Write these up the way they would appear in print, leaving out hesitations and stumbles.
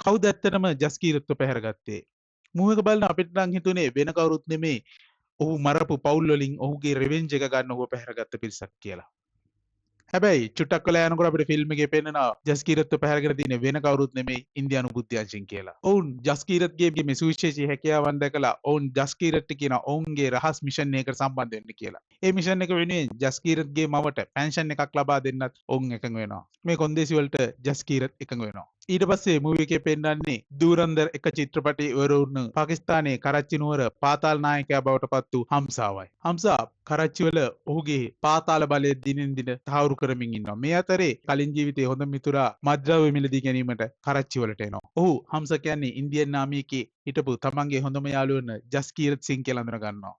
කවුද ඇත්තටම ජස්කීරත්ව පැහැරගත්තේ? මූව එක බලන අපිට නම් හිතුනේ වෙන කවුරුත් නෙමේ ඔහු මරපු පවුල් වලින් ඔහුගේ රිවෙන්ජ් එක ගන්න ඔහුව පැහැරගත්ත පිරිසක් කියලා. හැබැයි චුට්ටක් වෙලා යනකොට අපිට ෆිල්ම් එකේ පෙන්නනවා ජස්කීරත්ව පැහැරගෙන තියෙන වෙන කවුරුත් නෙමෙයි ඉන්දියානු බුද්ධ්‍යංශින් කියලා. ඔවුන් ජස්කීරත්ගේ මේ සුවිශේෂී හැකියාවන් දැකලා ඔවුන් ජස්කීරත්ට කියන ඔවුන්ගේ රහස් මිෂන් එකකට සම්බන්ධ වෙන්න කියලා. ඒ මිෂන් එක වෙනුවෙන් ජස්කීරත්ගේ මවට පෙන්ෂන් එකක් ලබා දෙන්නත් ඔවුන් එකඟ වෙනවා. මේ කොන්දේසි වලට ජස්කීරත් එකඟ වෙනවා. ඊට පස්සේ මූවී එකේ පෙන්නන්නේ දූරන්දර් එක චිත්‍රපටයේ ඉවර වුණු පාකිස්තානයේ කරච්චි නුවර පාතාල නායකයා බවට පත් වූ හම්සාවයි. හම්සා කරච්චි වල ඔහුගේ පාතාල බලය දිනෙන් දින තහවුරු කරමින් ඉන්නවා. මේ අතරේ කලින් ජීවිතයේ හොඳ මිතුරා මද්ද්‍රව්‍ය මිලදී ගැනීමට කරච්චි වලට එනවා. ඔහු හම්සා කියන්නේ ඉන්දියන් ආමි එකේ හිටපු තමන්ගේ හොඳම යාළුවන ජස්කීරත් සිං කියලා අඳුන ගන්නවා.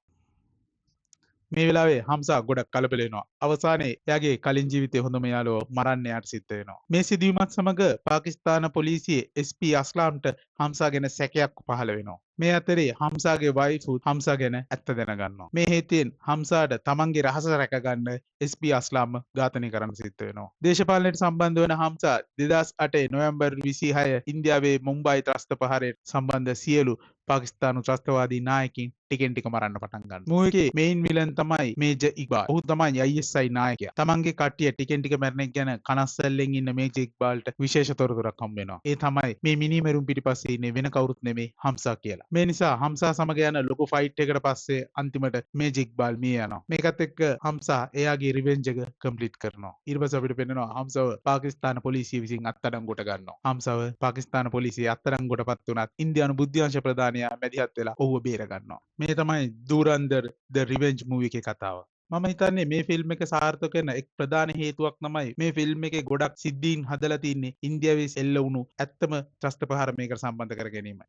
මේ වෙලාවේ හම්සා ගොඩක් කලබල වෙනවා. අවසානයේ එයාගේ කලින් ජීවිතයේ හොඳම යාළුවව මරන්න යාට සිද්ධ වෙනවා. මේ සිදුවීමත් සමග පාකිස්තාන පොලිසියේ SP අස්ලාම්ට හම්සා ගැන සැකයක් පහළ වෙනවා. මේ අතරේ හම්සාගේ වයිෆ් හම්සා ගැන ඇත්ත දැනගන්නවා. මේ හේතුවෙන් හම්සාට තමන්ගේ රහස රැකගන්න SP අස්ලාම්ව ඝාතනය කරන්න සිද්ධ වෙනවා. දේශපාලනයට සම්බන්ධ වන හම්සා 2008 නොවැම්බර් 26 ඉන්දියාවේ මුම්බයි ත්‍රස්ත ප්‍රහාරයට සම්බන්ධ සියලු පාකිස්තානු ත්‍රස්තවාදී නායකින් ටිකෙන් ටික මරන්න පටන් ගන්නවා. මූවී එකේ මේන් විලන් තමයි මේජර් ඉක්බාල්. ඔහු තමයි ISI නායකයා. තමන්ගේ කට්ටිය ටිකෙන් ටික මැරෙන එක ගැන කනස්සල්ලෙන් ඉන්න මේජර් ඉක්බාල්ට විශේෂ තොරතුරක් හම්බ වෙනවා. ඒ තමයි මේ මිනිමෙරුන් පිටිපස්සේ ඉන්නේ වෙන කවුරුත් නෙමෙයි හම්සා කියලා. මේ නිසා හම්සා සමග යන ලොකු ෆයිට් එකකට පස්සේ අන්තිමට මේජර් ඉක්බාල් මිය යනවා. මේකත් එක්ක හම්සා එයාගේ රිවෙන්ජ් එක කම්ප්ලීට් කරනවා. ඊට පස්සේ අපිට පෙන්නනවා හම්සාව පාකිස්තාන පොලිසිය විසින් අත්අඩංගුවට ගන්නවා. හම්සාව පාකිස්තාන පොලිසිය අත්අඩංගුවටපත් වුණත් ඉන්දියානු බුද්ධ්‍යංශ ප්‍රධානියා මැදිහත් වෙලා ඔහුව බේර ගන්නවා. මේ තමයි දූරන්දර් ද රිවෙන්ජ් මූවී එකේ කතාව. මම හිතන්නේ මේ ෆිල්ම් එක සාර්ථක වෙන එක් ප්‍රධාන හේතුවක් තමයි මේ ෆිල්ම් එකේ ගොඩක් සිද්ධීන් හදලා තින්නේ ඉන්දියාවේ එල්ල වුණු ඇත්තම ත්‍රස්ත ප්‍රහාර මේකට සම්බන්ධ කර ගැනීමයි.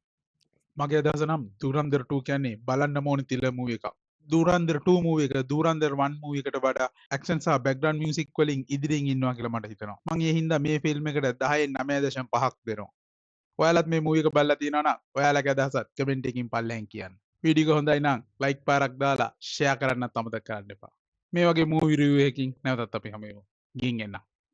මගේ අදහස නම් දූරන්දර් 2 කියන්නේ බලන්න ඕනි තිල මූවී එකක්. දූරන්දර් 2 මූවී එක දූරන්දර් 1 මූවී එකට වඩා ඇක්ෂන් සහ බෑග්ග්‍රවුන්ඩ් මියුසික් වලින් ඉදිරියෙන් ඉන්නවා කියලා මට හිතෙනවා. මම ඒ හින්දා මේ ෆිල්ම් එකට 10න් 9.5ක් දෙනවා. ඔයාලත් මේ මූවී එක බලලා තියෙනවා නම් ඔයාලගේ අදහසත් කමෙන්ට් එකකින් පල්ලෙන් කියන්න. වීඩියෝ එක හොඳයි නම් ලයික් පාරක් දාලා ෂෙයා කරන්නත් අමතක කරන්න එපා. මේ වගේ මූවි රිවිව් එකකින් නැවතත් අපි හමු වෙමු. ගිහින් එන්න.